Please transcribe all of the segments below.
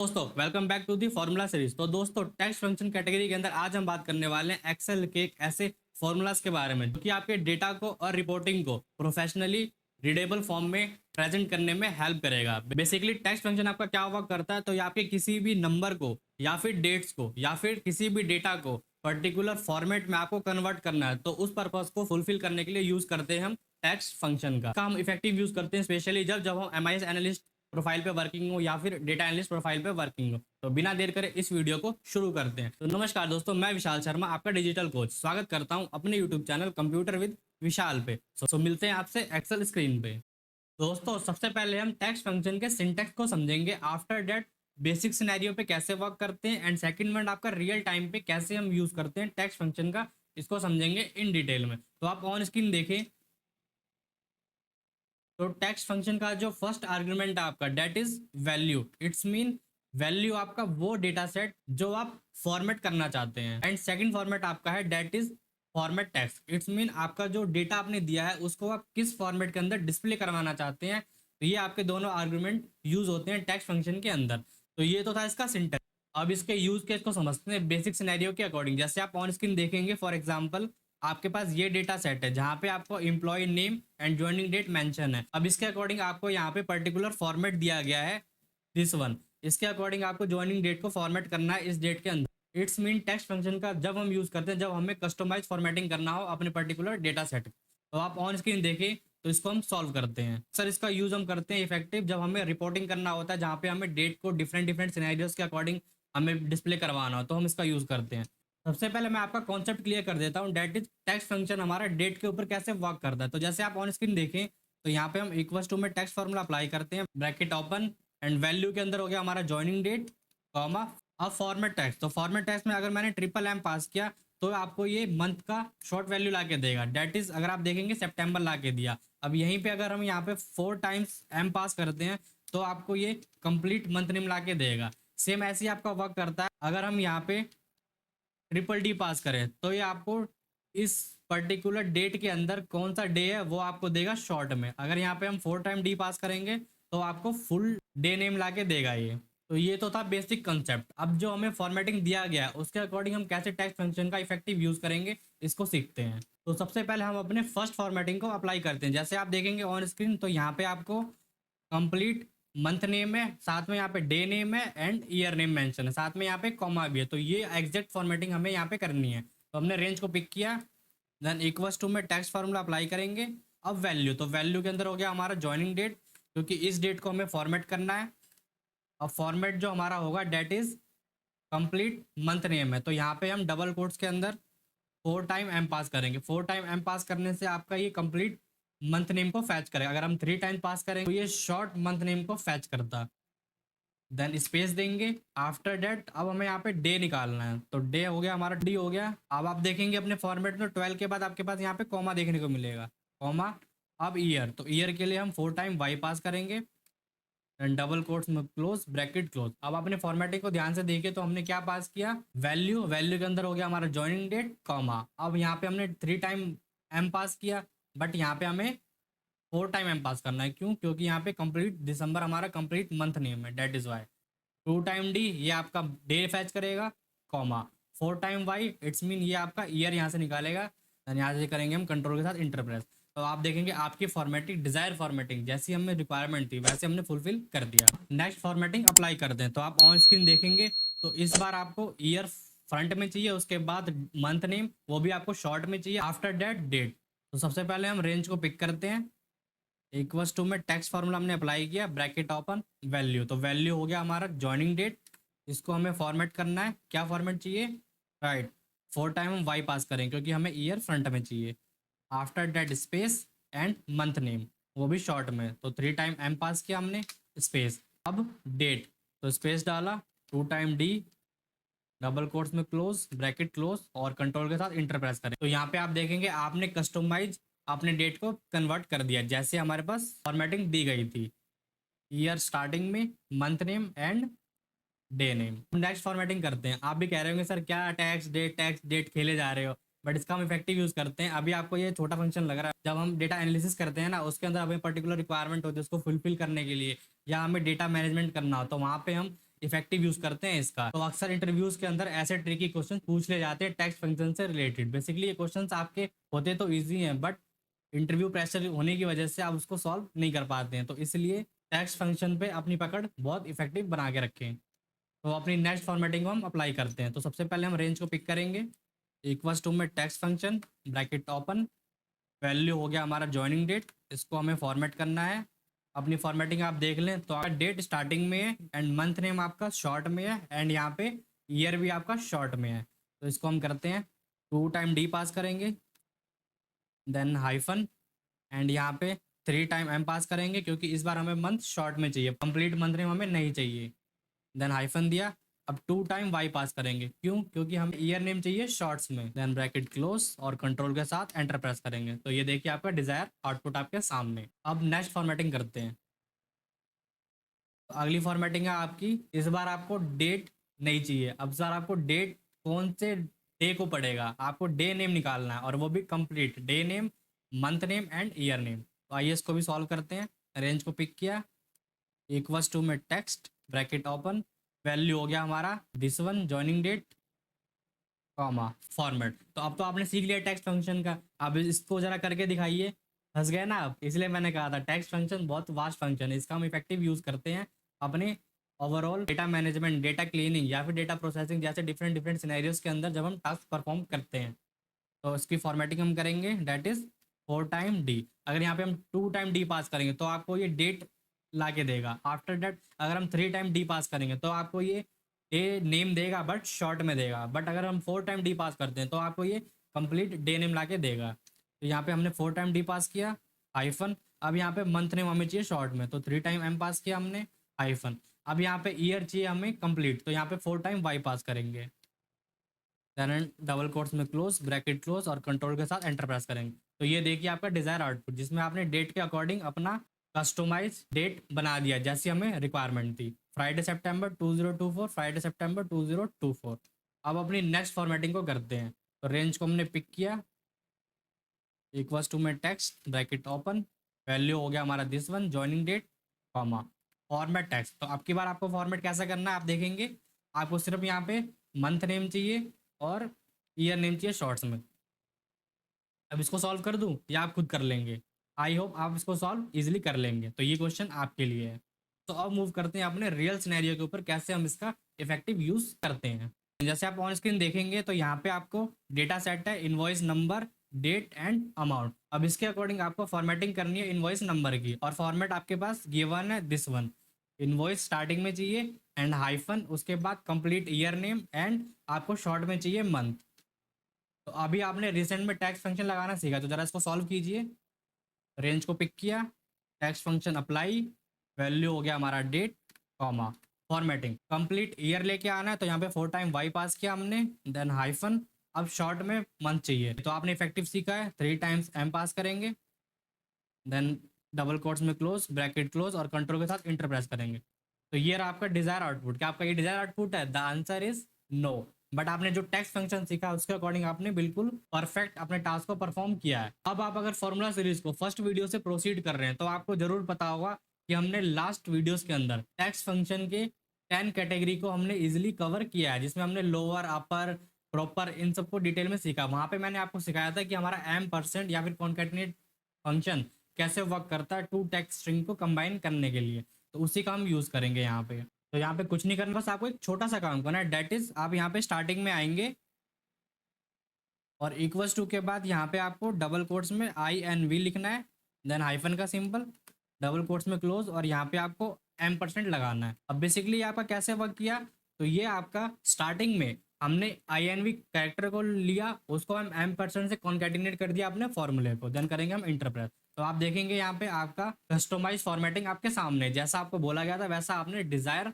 दोस्तों welcome back to the formula series. तो दोस्तों टेक्स्ट फंक्शन कैटेगरी के अंदर आज हम बात करने वाले हैं एक्सेल के एक ऐसे फॉर्मूलाज के बारे में जो कि आपके डेटा को और रिपोर्टिंग को प्रोफेशनली रीडेबल फॉर्म में प्रेजेंट करने में हेल्प करेगा। बेसिकली टेक्स्ट फंक्शन आपका क्या वर्क करता है, तो ये आपके किसी भी नंबर को या फिर डेट्स को या फिर किसी भी डेटा को पर्टिकुलर फॉर्मेट में आपको कन्वर्ट करना है, तो उस पर्पज को फुलफिल करने के लिए यूज करते हैं हम टेक्स्ट फंक्शन का हम इफेक्टिव यूज करते हैं, स्पेशली जब हम एमआईएस एनालिस्ट प्रोफाइल पे वर्किंग हो या फिर डेटा एनालिस्ट प्रोफाइल पे वर्किंग हो। तो बिना देर करे इस वीडियो को शुरू करते हैं। तो नमस्कार दोस्तों, मैं विशाल शर्मा, आपका डिजिटल कोच, स्वागत करता हूं अपने यूट्यूब चैनल कंप्यूटर विद विशाल पे। सो मिलते हैं आपसे एक्सेल स्क्रीन पे। दोस्तों सबसे पहले हम टेक्स्ट फंक्शन के सिंटेक्स को समझेंगे, आफ्टर दैट बेसिक सिनेरियो पे कैसे वर्क करते हैं, एंड सेकंड में आपका रियल टाइम पे कैसे हम यूज करते हैं टेक्स्ट फंक्शन का, इसको समझेंगे इन डिटेल में। तो आप ऑन स्क्रीन देखें तो टेक्स्ट फंक्शन का जो फर्स्ट आर्गुमेंट है आपका date is value. It's mean value आपका वो डेटा सेट जो आप फॉर्मेट करना चाहते हैं, एंड सेकंड फॉर्मेट आपका है date is format text. It's mean आपका जो डेटा आपने दिया है उसको आप किस फॉर्मेट के अंदर डिस्प्ले करवाना चाहते हैं। तो ये आपके दोनों आर्गुमेंट यूज होते हैं टेक्स्ट फंक्शन के अंदर। तो ये तो था इसका सिंटेक्स। अब इसके यूज केस को समझते हैं बेसिक सिनेरियो के अकॉर्डिंग। जैसे आप ऑन स्क्रीन देखेंगे, फॉर एग्जांपल आपके पास ये डेटा सेट है जहां पे आपको employ name and joining date mention है। अब इसके अकॉर्डिंग आपको यहाँ पे पर्टिकुलर फॉर्मेट दिया गया है, दिस वन। इसके अकॉर्डिंग आपको ज्वाइनिंग डेट को फॉर्मेट करना है इस डेट के अंदर। इट्स मीन टेक्स्ट फंक्शन का जब हम यूज करते हैं जब हमें कस्टमाइज फॉर्मेटिंग करना हो अपने पर्टिकुलर डेटा सेट। तो आप ऑन स्क्रीन देखें तो इसको हम सॉल्व करते हैं। सर इसका यूज हम करते हैं इफेक्टिव जब हमें रिपोर्टिंग करना होता है, जहाँ पे हमें डेट को डिफरेंट डिफरेंट सिनेरियोज के अकॉर्डिंग हमें डिस्प्ले करवाना हो, तो हम इसका यूज करते हैं। सबसे पहले मैं आपका कॉन्सेप्ट क्लियर कर देता हूँ, डेट इज टेक्स्ट फंक्शन हमारा डेट के ऊपर कैसे वर्क करता है। तो जैसे आप ऑन स्क्रीन देखें तो यहाँ पे हम इक्वल टू में टेक्स्ट फॉर्मूला अप्लाई करते हैं, ब्रैकेट ओपन, एंड वैल्यू के अंदर हो गया हमारा ज्वाइनिंग डेट कॉमा। अब फॉर्मेट टेक्स्ट, तो फॉर्मेट टेक्स्ट में अगर मैंने ट्रिपल एम पास किया तो आपको ये मंथ का शॉर्ट वैल्यू ला के देगा, डेट इज अगर आप देखेंगे सितंबर ला के दिया। अब यहीं पे अगर हम यहाँ पे 4 टाइम्स एम पास करते हैं तो आपको ये कंप्लीट मंथ नेम ला के देगा। सेम ऐसे ही आपका वर्क करता है अगर हम यहाँ पे ट्रिपल डी पास करें तो ये आपको इस पर्टिकुलर डेट के अंदर कौन सा डे है वो आपको देगा शॉर्ट में। अगर यहाँ पे हम 4 टाइम डी पास करेंगे तो आपको फुल डे नेम ला के देगा ये। तो ये तो था बेसिक कंसेप्ट। अब जो हमें फॉर्मेटिंग दिया गया है उसके अकॉर्डिंग हम कैसे टेक्स्ट फंक्शन का इफेक्टिव यूज करेंगे इसको सीखते हैं। तो सबसे पहले हम अपने फर्स्ट फॉर्मेटिंग को अप्लाई करते हैं। जैसे आप देखेंगे ऑन स्क्रीन तो यहाँ पे आपको कंप्लीट मंथ नेम है, साथ में यहाँ पे डे नेम है एंड ईयर नेम मेंशन है, साथ में यहाँ पे कॉमा भी है। तो ये एग्जैक्ट फॉर्मेटिंग हमें यहाँ पे करनी है। तो हमने रेंज को पिक किया, देन इक्वल्स टू में टेक्स्ट फार्मूला अप्लाई करेंगे। अब वैल्यू, तो वैल्यू के अंदर हो गया हमारा ज्वाइनिंग डेट, क्योंकि इस डेट को हमें फॉर्मेट करना है। अब फॉर्मेट जो हमारा होगा date is complete month name है, तो यहाँ पे हम डबल कोट्स के अंदर 4 टाइम एम पास करेंगे। 4 टाइम एम पास करने से आपका ये कंप्लीट मंथ नेम को फैच करेगा। अगर हम 3 टाइम पास करेंगे तो ये शॉर्ट मंथ नेम को फैच करता। देन स्पेस देंगे। आफ्टर डेट अब हमें यहाँ पे डे निकालना है, तो डे हो गया हमारा, डी हो गया। अब आप देखेंगे अपने फॉर्मेट में 12 के बाद आपके पास यहाँ पे कॉमा देखने को मिलेगा, कॉमा। अब ईयर, तो ईयर के लिए हम 4 टाइम वाई पास करेंगे, डबल कोट्स में क्लोज ब्रैकेट क्लोज। अब अपने फॉर्मेटिंग को ध्यान से देखिए तो हमने क्या पास किया, वैल्यू। वैल्यू के अंदर हो गया हमारा ज्वाइनिंग डेट कॉमा। अब यहाँ पे हमने 3 टाइम एम पास किया, बट यहाँ पे हमें 4 टाइम एम पास करना है। क्यों? क्योंकि यहाँ पे कंप्लीट दिसंबर हमारा कंप्लीट मंथ नेम है, date is Y. 2 time D ये आपका डे फैच करेगा, comma. 4 time Y it's mean ये आपका ईयर यहाँ से निकालेगा। यहाँ से करेंगे हम कंट्रोल के साथ इंटरप्रेस। तो आप देखेंगे आपकी फॉर्मेटिंग, डिजायर फॉर्मेटिंग जैसी हमें रिक्वायरमेंट थी वैसे हमने फुलफिल कर दिया। नेक्स्ट फॉर्मेटिंग अप्लाई कर दें, तो आप ऑन स्क्रीन देखेंगे तो इस बार आपको ईयर फ्रंट में चाहिए, उसके बाद मंथ नेम वो भी आपको शॉर्ट में चाहिए, आफ्टर डेट डेट। तो सबसे पहले हम रेंज को पिक करते हैं, इक्वल्स टू में टेक्स्ट फार्मूला हमने अप्लाई किया, ब्रैकेट ओपन, वैल्यू। तो वैल्यू हो गया हमारा ज्वाइनिंग डेट। इसको हमें फॉर्मेट करना है, क्या फॉर्मेट चाहिए, राइट। 4 टाइम हम वाई पास करें क्योंकि हमें ईयर फ्रंट में चाहिए, after date space and month name वो भी शॉर्ट में। तो 3 टाइम एम पास किया हमने, स्पेस। अब डेट, तो स्पेस डाला, 2 टाइम डी, डबल कोट्स में क्लोज ब्रैकेट क्लोज, और कंट्रोल के साथ इंटर प्रेस करें। तो यहाँ पे आप देखेंगे आपने कस्टमाइज अपने डेट को कन्वर्ट कर दिया जैसे हमारे पास फॉर्मेटिंग दी गई थी, ईयर स्टार्टिंग में, month name and day name. Next formatting करते हैं। आप भी कह रहे होंगे सर क्या टैक्स डेट खेले जा रहे हो, बट इसका हम इफेक्टिव यूज करते हैं। अभी आपको ये छोटा फंक्शन लग रहा है, जब हम डेटा एनालिसिस करते हैं ना उसके अंदर हमें पर्टिकुलर रिक्वायरमेंट होती है उसको फुलफिल करने के लिए, या हमें डेटा मैनेजमेंट करना हो तो वहाँ पे हम इफेक्टिव यूज करते हैं इसका। तो अक्सर इंटरव्यूज के अंदर ऐसे ट्रिकी क्वेश्चन पूछ ले जाते हैं टेक्स्ट फंक्शन से रिलेटेड। बेसिकली ये क्वेश्चन आपके होते तो ईजी हैं, बट इंटरव्यू प्रेशर होने की वजह से आप उसको सॉल्व नहीं कर पाते हैं। तो इसलिए टेक्स्ट फंक्शन पे अपनी पकड़ बहुत इफेक्टिव बना के रखें। तो अपनी नेक्स्ट फॉर्मेटिंग को हम अप्लाई करते हैं। तो सबसे पहले हम रेंज को पिक करेंगे, इक्वल्स टू में text function bracket open, value हो गया हमारा ज्वाइनिंग डेट, इसको हमें फॉर्मेट करना है। अपनी फॉर्मेटिंग आप देख लें तो आपका डेट स्टार्टिंग में है एंड मंथ नेम आपका शॉर्ट में है एंड यहाँ पे ईयर भी आपका शॉर्ट में है। तो इसको हम करते हैं 2 टाइम डी पास करेंगे, देन हाइफन एंड यहाँ पे 3 टाइम एम पास करेंगे क्योंकि इस बार हमें मंथ शॉर्ट में चाहिए, कंप्लीट मंथ नेम हमें नहीं चाहिए। देन हाइफन दिया, अब 2 टाइम वाई पास करेंगे, क्यों? क्योंकि हम ईयर नेम चाहिए शॉर्ट्स में। देन ब्रैकेट क्लोज और कंट्रोल के साथ एंटर प्रेस करेंगे। तो ये देखिए आपका डिजायर आउटपुट आपके सामने। अब नेक्स्ट फॉर्मेटिंग करते हैं। तो अगली फॉर्मेटिंग है आपकी, इस बार आपको डेट नहीं चाहिए, अब सर आपको डेट कौन से डे को पड़ेगा, आपको डे नेम निकालना है और वो भी complete day name, month name and year name. तो आइए इसको भी सॉल्व करते हैं। रेंज को पिक किया, इक्वल्स टू में टेक्स्ट ब्रैकेट ओपन, वैल्यू हो गया हमारा this one, joining date comma format. तो अब तो आपने सीख लिया टेक्स्ट फंक्शन का, अब इसको जरा करके दिखाइए। फंस गए ना आप? इसलिए मैंने कहा था टेक्स्ट फंक्शन बहुत वास्ट फंक्शन है, इसका हम इफेक्टिव यूज करते हैं अपने overall data management, data cleaning या फिर डेटा प्रोसेसिंग जैसे डिफरेंट डिफरेंट सिनेरियोज के अंदर जब हम टास्क परफॉर्म करते हैं। तो इसकी फॉर्मेटिंग हम करेंगे, डेट इज 4 टाइम डी। अगर यहाँ पे हम 2 टाइम डी पास करेंगे तो आपको ये डेट ला के देगा। आफ्टर डेट अगर हम 3 टाइम डी पास करेंगे तो आपको ये डे नेम देगा बट शॉर्ट में देगा। बट अगर हम 4 टाइम डी पास करते हैं तो आपको ये कंप्लीट डे नेम ला के देगा। तो यहाँ पे हमने 4 टाइम डी पास किया, हाइफन। अब यहाँ पे मंथ नेम हमें चाहिए शॉर्ट में, तो 3 टाइम एम पास किया हमने, हाइफन। अब यहाँ पे ईयर चाहिए हमें कंप्लीट, तो यहाँ पे 4 टाइम वाई पास करेंगे, देन डबल कोट्स में क्लोज ब्रैकेट क्लोज और कंट्रोल के साथ एंटर प्रेस करेंगे। तो ये देखिए आपका डिजायर आउटपुट, जिसमें आपने डेट के अकॉर्डिंग अपना कस्टमाइज डेट बना दिया जैसी हमें रिक्वायरमेंट थी। फ्राइडे सितंबर 2024, फ्राइडे सितंबर 2024। अब अपनी नेक्स्ट फॉर्मेटिंग को करते हैं। तो रेंज को हमने पिक किया, इक्वल्स टू में टेक्स्ट ब्रैकेट ओपन, वैल्यू हो गया हमारा this one, joining date comma format text. तो आपकी बार आपको फॉर्मेट कैसा करना है आप देखेंगे। आपको सिर्फ यहाँ पे मंथ नेम चाहिए और ईयर नेम चाहिए शॉर्ट्स में। अब इसको सॉल्व कर दूं या आप खुद कर लेंगे? आई होप आप इसको सॉल्व इजीली कर लेंगे, तो ये क्वेश्चन आपके लिए है। तो अब मूव करते हैं अपने रियल सिनेरियो के ऊपर, कैसे हम इसका इफेक्टिव यूज करते हैं। जैसे आप ऑन स्क्रीन देखेंगे तो यहाँ पे आपको डेटा सेट है invoice number, date and amount. अब इसके अकॉर्डिंग आपको फॉर्मेटिंग करनी है इनवॉइस नंबर की, और फॉर्मेट आपके पास गिवन है दिस वन, इनवॉइस स्टार्टिंग में चाहिए एंड हाइफन, उसके बाद कंप्लीट ईयर नेम एंड आपको शॉर्ट में चाहिए मंथ। तो अभी आपने रिसेंट में टैक्स फंक्शन लगाना सीखा, तो जरा इसको सॉल्व कीजिए। रेंज को पिक किया, टैक्स फंक्शन अप्लाई, वैल्यू हो गया हमारा date comma formatting, complete year लेके आना है, तो यहाँ पे 4 टाइम वाई पास किया हमने, देन हाइफन। अब शॉर्ट में मंथ चाहिए, तो आपने इफेक्टिव सीखा है, 3 टाइम्स एम पास करेंगे, देन डबल कोट्स में क्लोज ब्रैकेट क्लोज और कंट्रोल के साथ इंटर प्रेस करेंगे। तो ये रहा आपका डिजायर आउटपुट। क्या आपका ये डिजायर आउटपुट है? The answer is no. But आपने जो टेक्स्ट फंक्शन सीखा उसके अकॉर्डिंग आपने बिल्कुल परफेक्ट अपने टास्क को परफॉर्म किया है। अब आप अगर फॉर्मूला सीरीज को फर्स्ट वीडियो से प्रोसीड कर रहे हैं तो आपको जरूर पता होगा कि हमने लास्ट वीडियोस के अंदर टेक्स्ट फंक्शन के 10 कैटेगरी को हमने इजिली कवर किया है, जिसमें हमने लोअर, अपर, प्रॉपर इन सबको डिटेल में सीखा। वहां पे मैंने आपको सिखाया था कि हमारा एम परसेंट या फिर कॉन्केटिनेट फंक्शन कैसे वर्क करता है टू टेक्स्ट स्ट्रिंग को कंबाइन करने के लिए। तो उसी का हम यूज करेंगे यहाँ पे। तो यहाँ पे कुछ नहीं करना, बस आपको एक छोटा सा काम करना है, डेट इज आप यहाँ पे स्टार्टिंग में आएंगे और इक्वल्स टू के बाद यहाँ पे आपको डबल कोट्स में INV लिखना है, देन हाइफन का सिंबल, डबल कोट्स में क्लोज और यहाँ पे आपको एम परसेंट लगाना है। अब बेसिकली आपका कैसे वर्क किया, तो ये आपका स्टार्टिंग में हमने INV कैरेक्टर को लिया, उसको हम एम परसेंट से कॉन्केटिनेट कर दिया अपने फॉर्मूले को, देन करेंगे हम इंटरप्रेट। तो आप देखेंगे यहाँ पे आपका कस्टमाइज फॉर्मेटिंग आपके सामने, जैसा आपको बोला गया था वैसा आपने डिजायर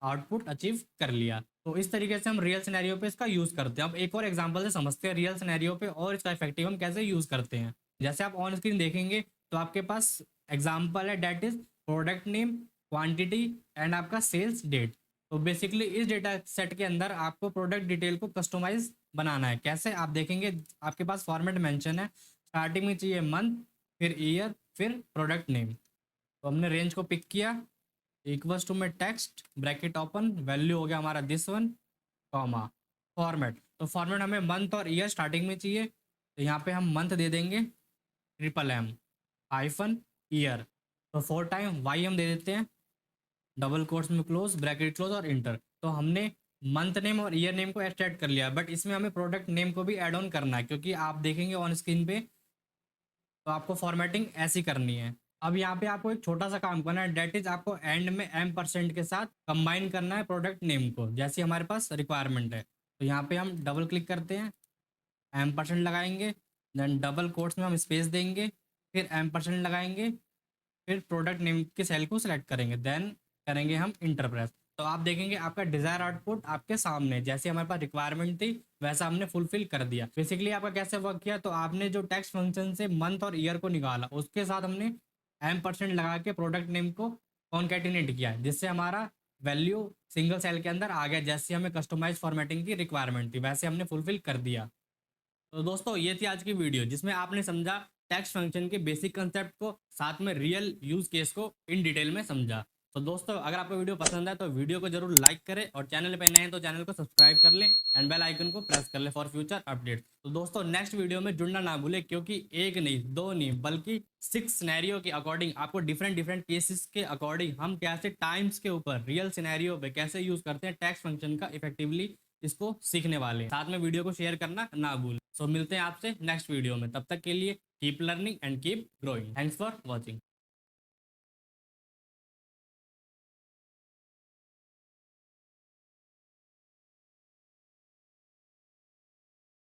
आउटपुट अचीव कर लिया। तो इस तरीके से हम रियल सिनेरियो पे इसका यूज करते हैं। अब एक और एग्जांपल से समझते हैं रियल सिनेरियो पे और इसका इफेक्टिव हम कैसे यूज करते हैं। जैसे आप ऑन स्क्रीन देखेंगे तो आपके पास एग्जांपल है, date is product name, quantity and आपका सेल्स डेट। तो बेसिकली इस डेटा सेट के अंदर आपको प्रोडक्ट डिटेल को कस्टमाइज बनाना है। कैसे आप देखेंगे आपके पास फॉर्मेट मेंशन है, स्टार्टिंग में चाहिए मंथ, फिर ईयर, फिर प्रोडक्ट नेम। तो हमने रेंज को पिक किया, इक्वल्स टू में टेक्स्ट ब्रैकेट ओपन, वैल्यू हो गया हमारा दिस वन, कॉमा फॉर्मेट। तो फॉर्मेट हमें मंथ और ईयर स्टार्टिंग में चाहिए, तो यहाँ पे हम मंथ दे देंगे ट्रिपल एम हाइफन ईयर। तो 4 टाइम वाई हम दे देते हैं, डबल कोट्स में क्लोज ब्रैकेट क्लोज और इंटर। तो हमने मंथ नेम और ईयर नेम को एक्सट्रैक्ट कर लिया, बट इसमें हमें प्रोडक्ट नेम को भी ऐड ऑन करना है, क्योंकि आप देखेंगे ऑन स्क्रीन पे तो आपको फॉर्मेटिंग ऐसी करनी है। अब यहाँ पे आपको एक छोटा सा काम करना है, डेट इज आपको एंड में एम परसेंट के साथ कंबाइन करना है प्रोडक्ट नेम को, जैसी हमारे पास रिक्वायरमेंट है। तो यहाँ पे हम डबल क्लिक करते हैं, एम परसेंट लगाएंगे, देन डबल कोट्स में हम स्पेस देंगे, फिर एम परसेंट लगाएंगे, फिर प्रोडक्ट नेम के सेल को सिलेक्ट करेंगे, देन करेंगे हम इंटर प्रेस। तो आप देखेंगे आपका डिजायर आउटपुट आपके सामने, जैसे हमारे पास रिक्वायरमेंट थी वैसा हमने फुलफिल कर दिया। बेसिकली आपका कैसे वर्क किया, तो आपने जो टेक्स्ट फंक्शन से मंथ और ईयर को निकाला उसके साथ हमने एम परसेंट लगा के प्रोडक्ट नेम को कॉन्केटिनेट किया, जिससे हमारा वैल्यू सिंगल सेल के अंदर आ गया, जैसे हमें कस्टमाइज फॉर्मेटिंग की रिक्वायरमेंट थी वैसे हमने फुलफिल कर दिया। तो दोस्तों ये थी आज की वीडियो, जिसमें आपने समझा टेक्स्ट फंक्शन के बेसिक कंसेप्ट को, साथ में रियल यूज केस को इन डिटेल में समझा। तो दोस्तों अगर आपको वीडियो पसंद है तो वीडियो को जरूर लाइक करें, और चैनल पे नए हैं तो चैनल को सब्सक्राइब कर लें एंड बेल आइकन को प्रेस कर लें फॉर फ्यूचर अपडेट। तो दोस्तों नेक्स्ट वीडियो में जुड़ना ना भूलें, क्योंकि एक नहीं दो नहीं बल्कि 6 सिनेरियो के अकॉर्डिंग आपको डिफरेंट डिफरेंट केसेस के अकॉर्डिंग हम कैसे टाइम्स के ऊपर रियल सिनेरियो पे कैसे यूज करते हैं टेक्स्ट फंक्शन का इफेक्टिवली, इसको सीखने वाले हैं। साथ में वीडियो को शेयर करना ना भूलें। सो मिलते हैं आपसे नेक्स्ट वीडियो में, तब तक के लिए keep learning and keep growing. Thanks for watching.